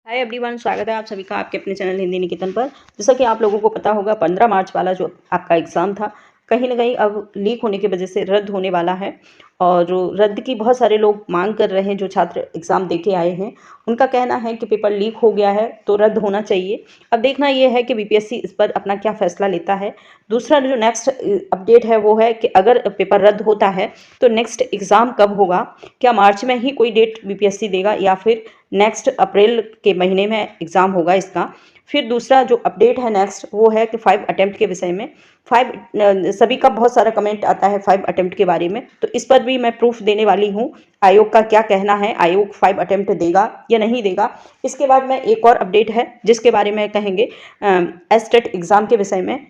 Hi everyone, स्वागत है आप सभी का आपके अपने चैनल हिंदी निकेतन पर। जैसा कि आप लोगों को पता होगा 15 मार्च वाला जो आपका एग्ज़ाम था कहीं ना कहीं अब लीक होने की वजह से रद्द होने वाला है। और रद्द की बहुत सारे लोग मांग कर रहे हैं। जो छात्र एग्ज़ाम दे के आए हैं उनका कहना है कि पेपर लीक हो गया है तो रद्द होना चाहिए। अब देखना ये है कि बीपीएससी इस पर अपना क्या फैसला लेता है। दूसरा जो नेक्स्ट अपडेट है वो है कि अगर पेपर रद्द होता है तो नेक्स्ट एग्ज़ाम कब होगा। क्या मार्च में ही कोई डेट बीपीएससी देगा या फिर नेक्स्ट अप्रैल के महीने में एग्ज़ाम होगा इसका। फिर दूसरा जो अपडेट है नेक्स्ट वो है कि 5 अटेम्प्ट के विषय में। 5 सभी का बहुत सारा कमेंट आता है 5 अटेम्प्ट के बारे में, तो इस पर भी मैं प्रूफ देने वाली हूँ आयोग का क्या कहना है, आयोग 5 अटेम्प्ट देगा या नहीं देगा। इसके बाद में एक और अपडेट है जिसके बारे में कहेंगे एस्टेट एग्ज़ाम के विषय में।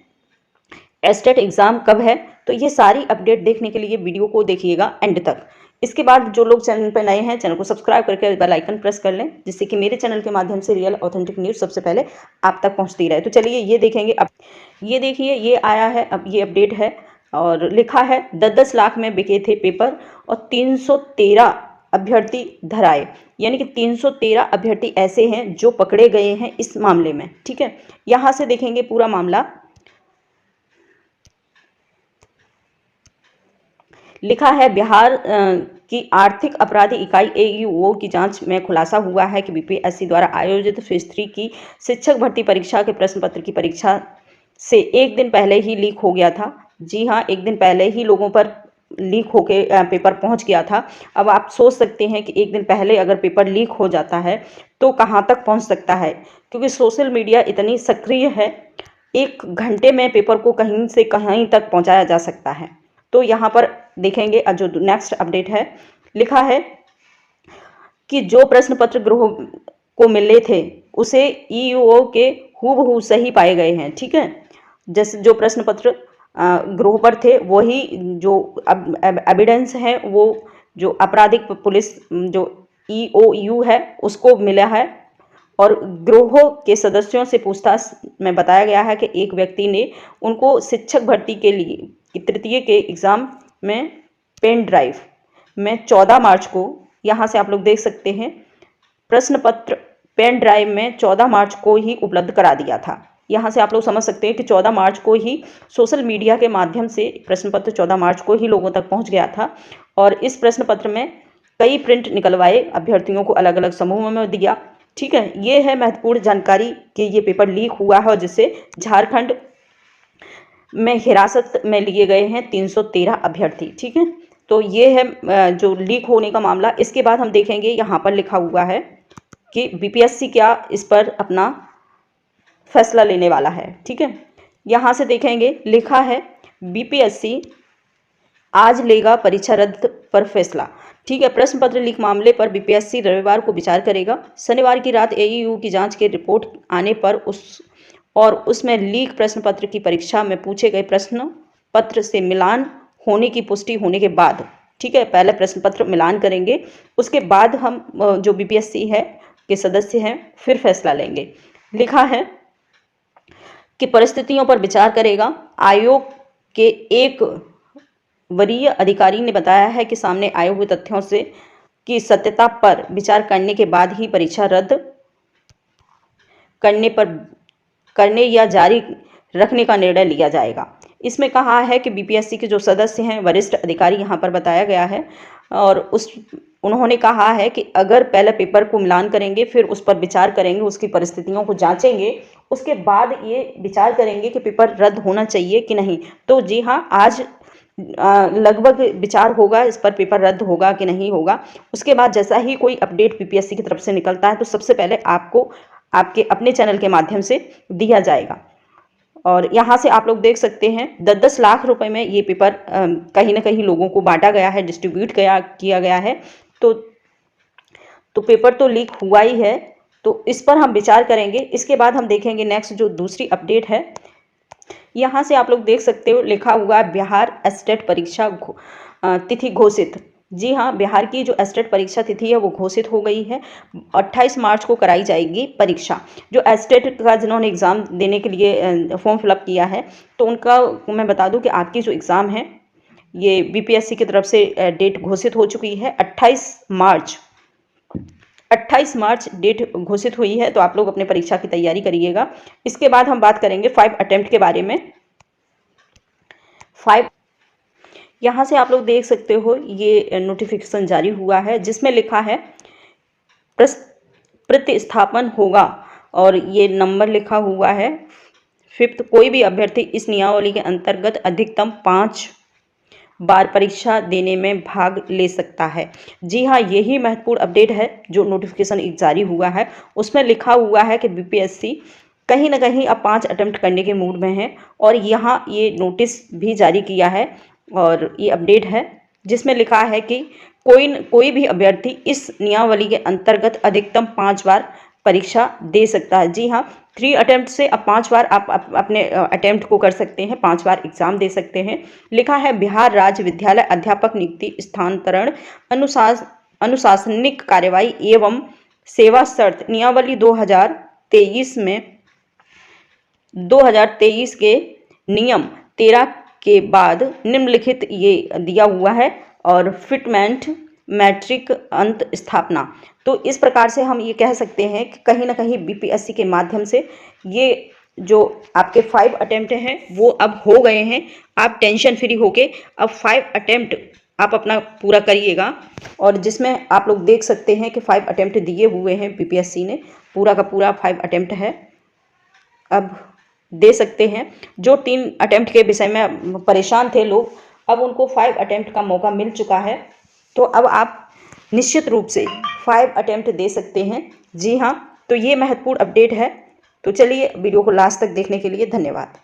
एस्टेट एग्ज़ाम कब है, तो ये सारी अपडेट देखने के लिए वीडियो को देखिएगा एंड तक। इसके बाद जो लोग चैनल पर नए हैं चैनल को सब्सक्राइब करके बेल आइकन प्रेस कर लें, जिससे कि मेरे चैनल के माध्यम से रियल ऑथेंटिक न्यूज़ सबसे पहले आप तक पहुंचती रहे। तो चलिए ये देखेंगे। अब ये देखिए, ये आया है, अब ये अपडेट है और लिखा है 10-10 लाख में बिके थे पेपर और 313 अभ्यर्थी धराए। यानी कि 313 अभ्यर्थी ऐसे हैं जो पकड़े गए हैं इस मामले में। ठीक है, यहाँ से देखेंगे पूरा मामला। लिखा है बिहार की आर्थिक अपराधी इकाई एईओ की जांच में खुलासा हुआ है कि बीपीएससी द्वारा आयोजित फेज 3 की शिक्षक भर्ती परीक्षा के प्रश्न पत्र की परीक्षा से एक दिन पहले ही लीक हो गया था। जी हाँ, एक दिन पहले ही लोगों पर लीक होके पेपर पहुंच गया था। अब आप सोच सकते हैं कि एक दिन पहले अगर पेपर लीक हो जाता है तो कहां तक पहुंच सकता है, क्योंकि सोशल मीडिया इतनी सक्रिय है, एक घंटे में पेपर को कहीं से कहीं तक पहुंचाया जा सकता है। तो यहाँ पर देखेंगे जो नेक्स्ट अपडेट है, लिखा है कि जो प्रश्न पत्र गृह को मिले थे उसे ईओ के हूबहू सही पाए गए हैं। ठीक है, जैसे जो प्रश्न पत्र गृह पर थे वही जो एविडेंस है वो जो आपराधिक पुलिस जो ईओयू है उसको मिला है। और गिरोह के सदस्यों से पूछताछ में बताया गया है कि एक व्यक्ति ने उनको शिक्षक भर्ती के लिए तृतीय के एग्ज़ाम में पेन ड्राइव में 14 मार्च को, यहाँ से आप लोग देख सकते हैं, प्रश्न पत्र पेन ड्राइव में 14 मार्च को ही उपलब्ध करा दिया था। यहाँ से आप लोग समझ सकते हैं कि 14 मार्च को ही सोशल मीडिया के माध्यम से प्रश्न पत्र 14 मार्च को ही लोगों तक पहुँच गया था। और इस प्रश्न पत्र में कई प्रिंट निकलवाए, अभ्यर्थियों को अलग अलग समूहों में दिया। ठीक है, ये है महत्वपूर्ण जानकारी कि ये पेपर लीक हुआ है और जिससे झारखंड में हिरासत में लिए गए हैं 313 अभ्यर्थी। ठीक है, तो ये है जो लीक होने का मामला। इसके बाद हम देखेंगे यहाँ पर लिखा हुआ है कि बीपीएससी क्या इस पर अपना फैसला लेने वाला है। ठीक है, यहाँ से देखेंगे लिखा है बीपीएससी आज लेगा परीक्षा रद्द पर फैसला। ठीक है, प्रश्न पत्र लीक मामले पर बीपीएससी रविवार को विचार करेगा। शनिवार की रात एईयू की जांच के रिपोर्ट आने पर उसमें लीक प्रश्न पत्र की परीक्षा में पूछे गए प्रश्न पत्र से मिलान होने की पुष्टि होने के बाद, ठीक है, पहले प्रश्न पत्र मिलान करेंगे, उसके बाद हम जो बीपीएससी है के सदस्य हैं फिर फैसला लेंगे। लिखा है कि परिस्थितियों पर विचार करेगा। आयोग के एक वरीय अधिकारी ने बताया है कि सामने आए हुए तथ्यों से की सत्यता पर विचार करने के बाद ही परीक्षा रद्द करने या जारी रखने का निर्णय लिया जाएगा। इसमें कहा है कि बीपीएससी के जो सदस्य हैं, वरिष्ठ अधिकारी यहाँ पर बताया गया है, और उन्होंने कहा है कि अगर पहले पेपर को मिलान करेंगे, फिर उस पर विचार करेंगे, उसकी परिस्थितियों को जांचेंगे, उसके बाद ये विचार करेंगे कि पेपर रद्द होना चाहिए कि नहीं। तो जी हाँ, आज लगभग विचार होगा इस पर, पेपर रद्द होगा कि नहीं होगा। उसके बाद जैसा ही कोई अपडेट बीपीएससी की तरफ से निकलता है तो सबसे पहले आपको आपके अपने चैनल के माध्यम से दिया जाएगा। और यहाँ से आप लोग देख सकते हैं 10-10 लाख रुपए में ये पेपर कहीं ना कहीं लोगों को बांटा गया है, डिस्ट्रीब्यूट किया गया है। तो पेपर तो लीक हुआ ही है, तो इस पर हम विचार करेंगे। इसके बाद हम देखेंगे नेक्स्ट जो दूसरी अपडेट है, यहाँ से आप लोग देख सकते हो लिखा हुआ बिहार एस्टेट परीक्षा तिथि घोषित। जी हाँ, बिहार की जो एस्टेट परीक्षा तिथि है वो घोषित हो गई है। 28 मार्च को कराई जाएगी परीक्षा। जो एस्टेट का जिन्होंने एग्ज़ाम देने के लिए फॉर्म फिलअप किया है तो उनका मैं बता दूं कि आपकी जो एग्ज़ाम है ये बीपीएससी की तरफ से डेट घोषित हो चुकी है 28 मार्च। 28 मार्च डेट घोषित हुई है, तो आप लोग अपने परीक्षा की तैयारी करिएगा। इसके बाद हम बात करेंगे 5 अटेम्प्ट के बारे में। 5 यहाँ से आप लोग देख सकते हो, ये नोटिफिकेशन जारी हुआ है जिसमें लिखा है प्रतिस्थापन होगा, और ये नंबर लिखा हुआ है 5th। कोई भी अभ्यर्थी इस नियमावली के अंतर्गत अधिकतम 5 बार परीक्षा देने में भाग ले सकता है। जी हाँ, यही महत्वपूर्ण अपडेट है जो नोटिफिकेशन जारी हुआ है। उसमें लिखा हुआ है कि बीपीएससी कहीं ना कहीं अब 5 अटेम्प्ट करने के मूड में है, और यहाँ ये नोटिस भी जारी किया है और ये अपडेट है जिसमें लिखा है कि कोई भी अभ्यर्थी इस नियमावली के अंतर्गत अधिकतम 5 बार परीक्षा दे सकता है। जी हाँ, 3 अटेम्प्ट से अब 5 बार आप अपने अटेम्प्ट को कर सकते हैं, 5 बार एग्जाम दे सकते हैं। लिखा है बिहार राज्य विद्यालय अध्यापक नियुक्ति स्थानांतरण अनुशासनिक कार्यवाही एवं सेवा शर्त नियमावली 2023 में 2023 के नियम 13 के बाद निम्नलिखित ये दिया हुआ है, और फिटमेंट मैट्रिक अंत स्थापना। तो इस प्रकार से हम ये कह सकते हैं कि कहीं ना कहीं बीपीएससी के माध्यम से ये जो आपके 5 अटेम्प्ट हैं वो अब हो गए हैं। आप टेंशन फ्री होके अब 5 अटेम्प्ट आप अपना पूरा करिएगा, और जिसमें आप लोग देख सकते हैं कि 5 अटेम्प्ट दिए हुए हैं बीपीएससी ने, पूरा का पूरा 5 अटेम्प्ट है, अब दे सकते हैं। जो 3 अटेम्प्ट के विषय में परेशान थे लोग, अब उनको 5 अटेम्प्ट का मौका मिल चुका है, तो अब आप निश्चित रूप से 5 अटेम्प्ट दे सकते हैं। जी हाँ, तो ये महत्वपूर्ण अपडेट है। तो चलिए, वीडियो को लास्ट तक देखने के लिए धन्यवाद।